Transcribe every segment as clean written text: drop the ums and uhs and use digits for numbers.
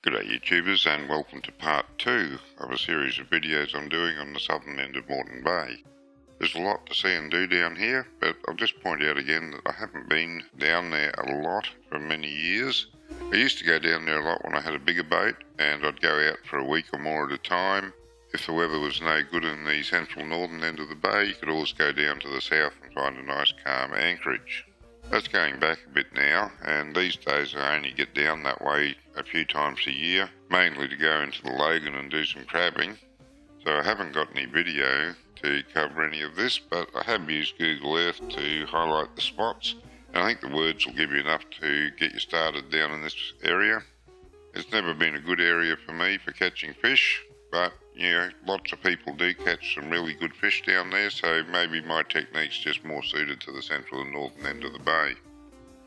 G'day YouTubers, and welcome to part 2 of a series of videos I'm doing on the southern end of Moreton Bay. There's a lot to see and do down here, but I'll just point out again that I haven't been down there a lot for many years. I used to go down there a lot when I had a bigger boat, and I'd go out for a week or more at a time. If the weather was no good in the central northern end of the bay, you could always go down to the south and find a nice calm anchorage. That's going back a bit now, and these days I only get down that way a few times a year, mainly to go into the Lagoon and do some crabbing. So I haven't got any video to cover any of this, but I have used Google Earth to highlight the spots, and I think the words will give you enough to get you started down in this area. It's never been a good area for me for catching fish, but lots of people do catch some really good fish down there, so maybe my technique's just more suited to the central and northern end of the bay.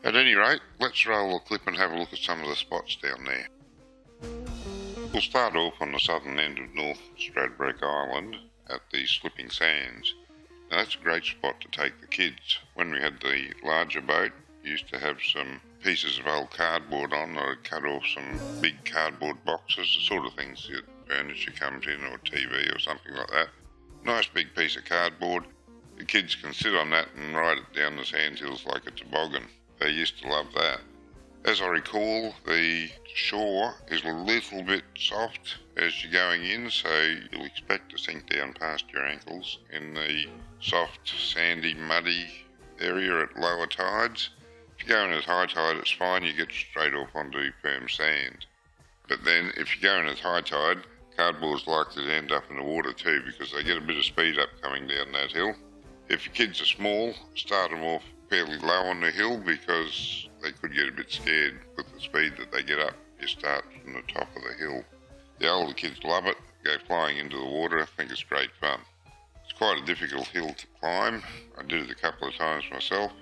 At any rate, let's roll a clip and have a look at some of the spots down there. We'll start off on the southern end of North Stradbroke Island at the Slipping Sands. Now that's a great spot to take the kids. When we had the larger boat, we used to have some pieces of old cardboard on that I'd cut off some big cardboard boxes, the sort of things that furniture comes in, or TV or something like that. Nice big piece of cardboard. The kids can sit on that and ride it down the sandhills like a toboggan. They used to love that. As I recall, the shore is a little bit soft as you're going in, so you'll expect to sink down past your ankles in the soft, sandy, muddy area at lower tides. If you're going at high tide, it's fine, you get straight off onto firm sand. But then if you're going at high tide, cardboard's likely to end up in the water too, because they get a bit of speed up coming down that hill. If your kids are small, start them off fairly low on the hill, because they could get a bit scared with the speed that they get up. You start from the top of the hill. The older kids love it, go flying into the water. I think it's great fun. It's quite a difficult hill to climb. I did it a couple of times myself.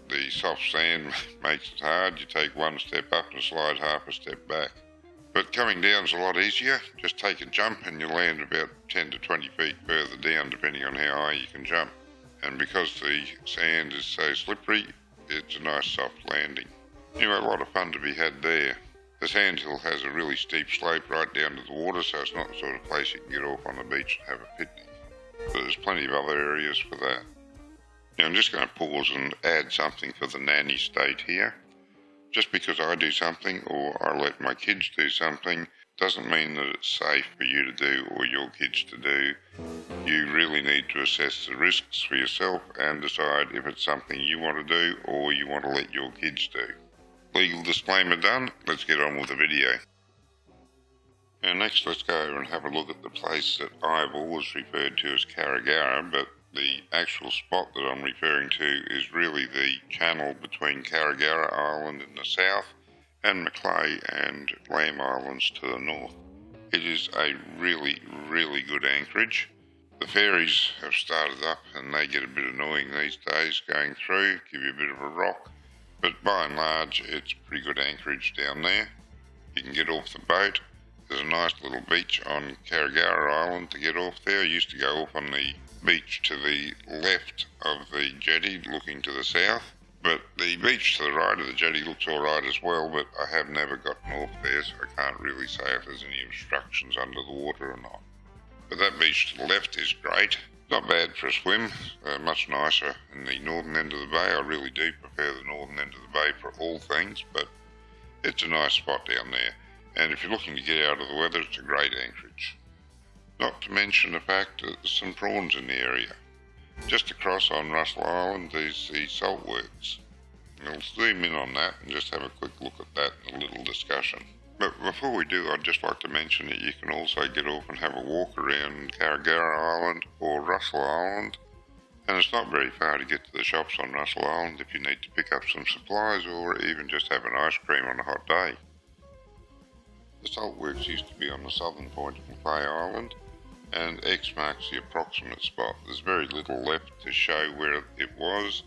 The soft sand makes it hard. You take one step up and slide half a step back. But coming down's a lot easier. Just take a jump and you land about 10 to 20 feet further down, depending on how high you can jump. And because the sand is so slippery, it's a nice soft landing. A lot of fun to be had there. The sandhill has a really steep slope right down to the water, so it's not the sort of place you can get off on the beach and have a picnic. But there's plenty of other areas for that. Now I'm just going to pause and add something for the nanny state here. Just because I do something or I let my kids do something doesn't mean that it's safe for you to do or your kids to do. You really need to assess the risks for yourself and decide if it's something you want to do or you want to let your kids do. Legal disclaimer done, let's get on with the video. Now next let's go over and have a look at the place that I've always referred to as Carragara, but the actual spot that I'm referring to is really the channel between Carragara Island in the south and Macleay and Lamb Islands to the north. It is a really, really good anchorage. The ferries have started up and they get a bit annoying these days going through, give you a bit of a rock, but by and large it's pretty good anchorage down there. You can get off the boat. There's a nice little beach on Carragara Island to get off there. I used to go off on the beach to the left of the jetty looking to the south, but the beach to the right of the jetty looks alright as well, but I have never gotten off there, so I can't really say if there's any obstructions under the water or not. But that beach to the left is great. Not bad for a swim, much nicer in the northern end of the bay. I really do prefer the northern end of the bay for all things, but it's a nice spot down there. And if you're looking to get out of the weather, it's a great anchorage. Not to mention the fact that there's some prawns in the area. Just across on Russell Island is the salt works. We'll zoom in on that and just have a quick look at that and a little discussion. But before we do, I'd just like to mention that you can also get off and have a walk around Carragara Island or Russell Island. And it's not very far to get to the shops on Russell Island if you need to pick up some supplies or even just have an ice cream on a hot day. The salt works used to be on the southern point of Macleay Island, and X marks the approximate spot. There's very little left to show where it was.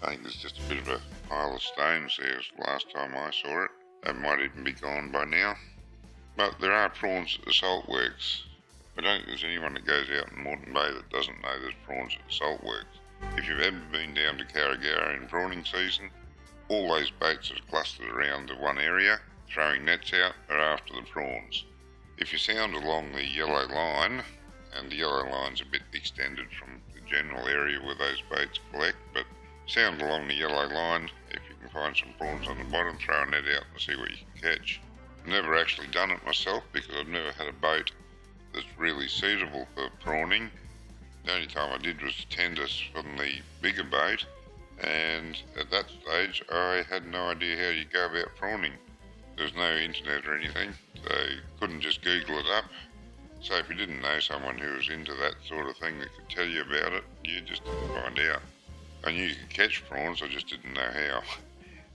I think there's just a bit of a pile of stones there last time I saw it. That might even be gone by now. But there are prawns at the salt works. I don't think there's anyone that goes out in Moreton Bay that doesn't know there's prawns at the salt works. If you've ever been down to Carragara in prawning season, all those boats are clustered around the one area, throwing nets out are after the prawns. If you sound along the yellow line, and the yellow line's a bit extended from the general area where those boats collect, but sound along the yellow line, if you can find some prawns on the bottom, throw a net out and see what you can catch. I've never actually done it myself because I've never had a boat that's really suitable for prawning. The only time I did was tender from the bigger boat, and at that stage I had no idea how you go about prawning. There was no internet or anything, so you couldn't just Google it up. So if you didn't know someone who was into that sort of thing that could tell you about it, you just didn't find out. I knew you could catch prawns, I just didn't know how.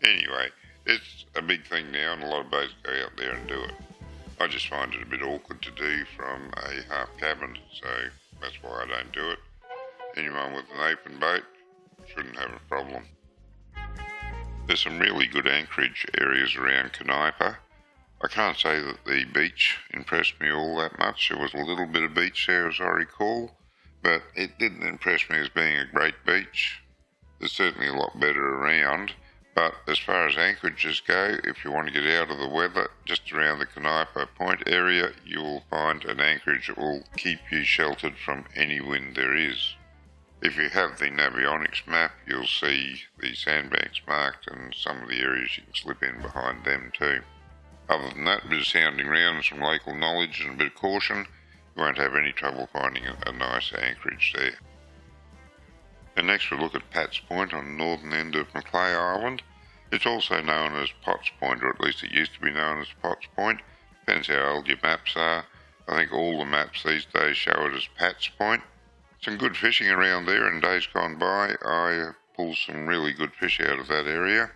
Anyway, it's a big thing now and a lot of boats go out there and do it. I just find it a bit awkward to do from a half cabin, so that's why I don't do it. Anyone with an open boat shouldn't have a problem. There's some really good anchorage areas around Canipa. I can't say that the beach impressed me all that much. There was a little bit of beach there as I recall, but it didn't impress me as being a great beach. There's certainly a lot better around, but as far as anchorages go, if you want to get out of the weather, just around the Canipa Point area, you will find an anchorage that will keep you sheltered from any wind there is. If you have the Navionics map, you'll see the sandbanks marked and some of the areas you can slip in behind them too. Other than that, a bit of sounding around and some local knowledge and a bit of caution, you won't have any trouble finding a nice anchorage there. And next we'll look at Pat's Point on the northern end of Macleay Island. It's also known as Potts Point, or at least it used to be known as Potts Point. Depends how old your maps are. I think all the maps these days show it as Pat's Point. Some good fishing around there in days gone by. I pulled some really good fish out of that area.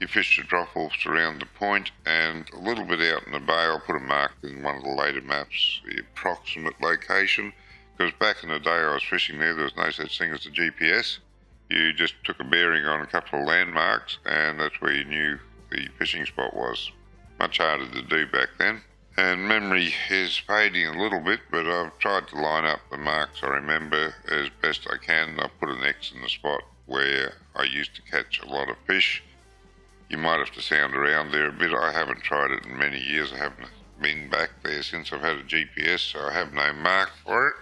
You fish the drop-offs around the point and a little bit out in the bay. I'll put a mark in one of the later maps, the approximate location, because back in the day I was fishing there was no such thing as a GPS. You just took a bearing on a couple of landmarks and that's where you knew the fishing spot was. Much harder to do back then. And memory is fading a little bit, but I've tried to line up the marks I remember as best I can. I've put an X in the spot where I used to catch a lot of fish. You might have to sound around there a bit. I haven't tried it in many years. I haven't been back there since I've had a GPS, so I have no mark for it.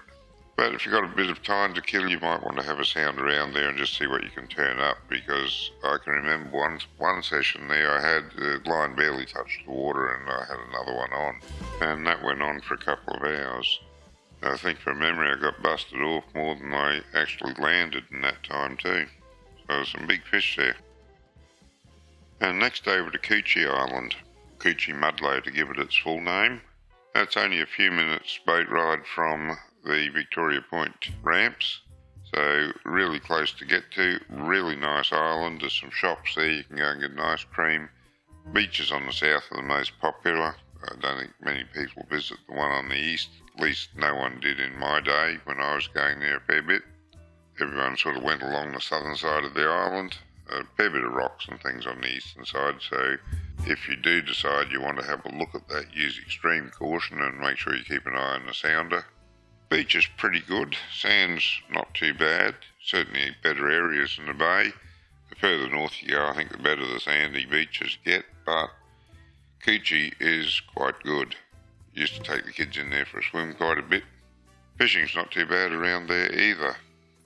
But if you've got a bit of time to kill, you might want to have a sound around there and just see what you can turn up, because I can remember one session there I had the line barely touched the water and I had another one on, and that went on for a couple of hours. I think from memory I got busted off more than I actually landed in that time too. So there's some big fish there. And next over to Kuchi Island, Kuchi Mudlow to give it its full name. That's only a few minutes boat ride from the Victoria Point ramps, so really close to get to. Really nice island. There's some shops there, you can go and get an ice cream. Beaches on the south are the most popular. I don't think many people visit the one on the east, at least no one did in my day when I was going there a fair bit. Everyone sort of went along the southern side of the island. A fair bit of rocks and things on the eastern side, so if you do decide you want to have a look at that, use extreme caution and make sure you keep an eye on the sounder. Beach is pretty good, sand's not too bad, certainly better areas in the bay. The further north you go, I think the better the sandy beaches get, but Kuchi is quite good. Used to take the kids in there for a swim quite a bit. Fishing's not too bad around there either.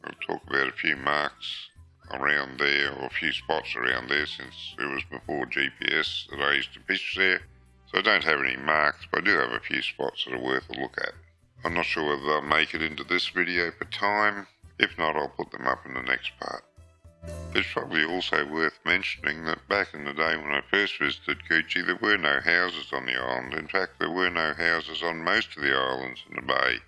I'll talk about a few marks around there, or a few spots around there, since it was before GPS that I used to fish there. So I don't have any marks, but I do have a few spots that are worth a look at. I'm not sure whether they'll make it into this video for time. If not, I'll put them up in the next part. It's probably also worth mentioning that back in the day when I first visited Kuchi, there were no houses on the island. In fact, there were no houses on most of the islands in the bay.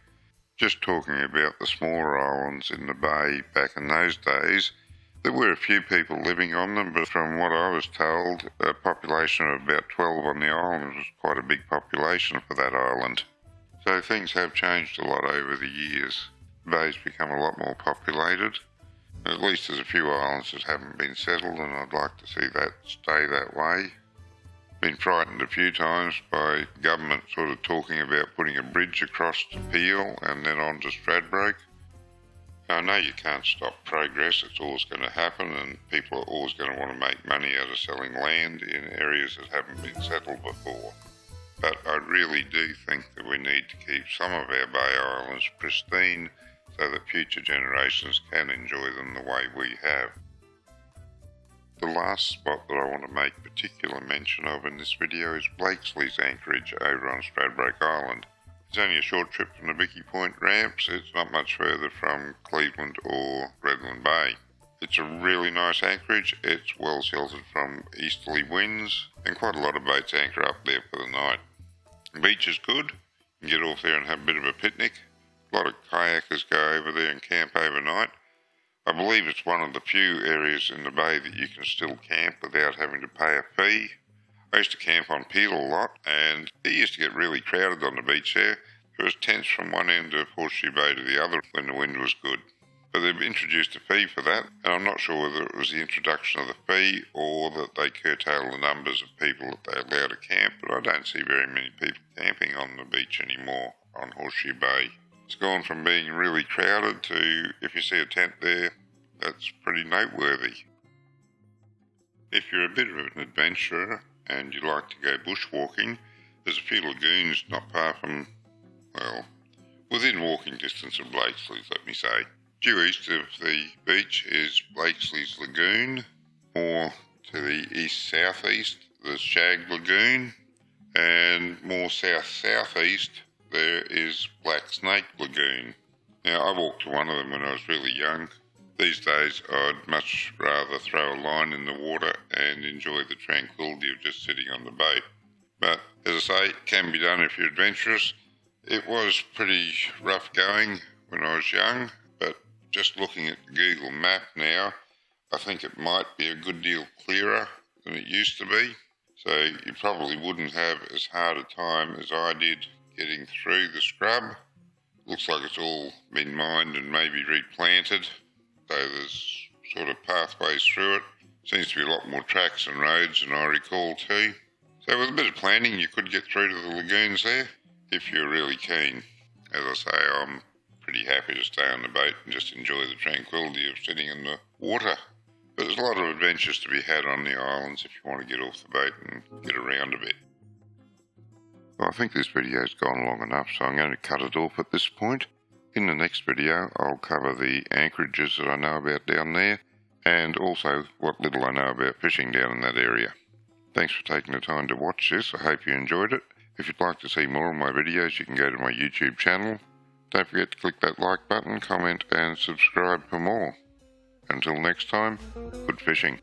Just talking about the smaller islands in the bay back in those days, there were a few people living on them, but from what I was told, a population of about 12 on the island was quite a big population for that island. So things have changed a lot over the years. The bay's become a lot more populated. At least there's a few islands that haven't been settled, and I'd like to see that stay that way. Been frightened a few times by government sort of talking about putting a bridge across to Peel and then on to Stradbroke. I know you can't stop progress, it's always going to happen, and people are always going to want to make money out of selling land in areas that haven't been settled before. But I really do think that we need to keep some of our Bay Islands pristine so that future generations can enjoy them the way we have. The last spot that I want to make particular mention of in this video is Blakelys anchorage over on Stradbroke Island. It's only a short trip from the Vicky Point ramps. It's not much further from Cleveland or Redland Bay. It's a really nice anchorage. It's well sheltered from easterly winds, and quite a lot of boats anchor up there for the night. The beach is good. You can get off there and have a bit of a picnic. A lot of kayakers go over there and camp overnight. I believe it's one of the few areas in the bay that you can still camp without having to pay a fee. I used to camp on Peel a lot, and it used to get really crowded on the beach there. There was tents from one end of Horseshoe Bay to the other when the wind was good. But they've introduced a fee for that, and I'm not sure whether it was the introduction of the fee or that they curtail the numbers of people that they allow to camp, but I don't see very many people camping on the beach anymore on Horseshoe Bay. It's gone from being really crowded to, if you see a tent there, that's pretty noteworthy. If you're a bit of an adventurer and you like to go bushwalking, there's a few lagoons not far from, well, within walking distance of Blakelys, let me say. Due east of the beach is Blakelys Lagoon, more to the east-southeast there's Shag Lagoon, and more south-southeast there is Black Snake Lagoon. Now, I walked to one of them when I was really young. These days I'd much rather throw a line in the water and enjoy the tranquility of just sitting on the boat. But as I say, it can be done if you're adventurous. It was pretty rough going when I was young, but just looking at the Google map now, I think it might be a good deal clearer than it used to be. So you probably wouldn't have as hard a time as I did getting through the scrub. Looks like it's all been mined and maybe replanted, so there's sort of pathways through it. Seems to be a lot more tracks and roads than I recall too. So with a bit of planning you could get through to the lagoons there if you're really keen. As I say, I'm pretty happy to stay on the boat and just enjoy the tranquility of sitting in the water. But there's a lot of adventures to be had on the islands if you want to get off the boat and get around a bit. Well, I think this video's gone long enough, so I'm going to cut it off at this point. In the next video, I'll cover the anchorages that I know about down there, and also what little I know about fishing down in that area. Thanks for taking the time to watch this. I hope you enjoyed it. If you'd like to see more of my videos, you can go to my YouTube channel. Don't forget to click that like button, comment and subscribe for more. Until next time, good fishing.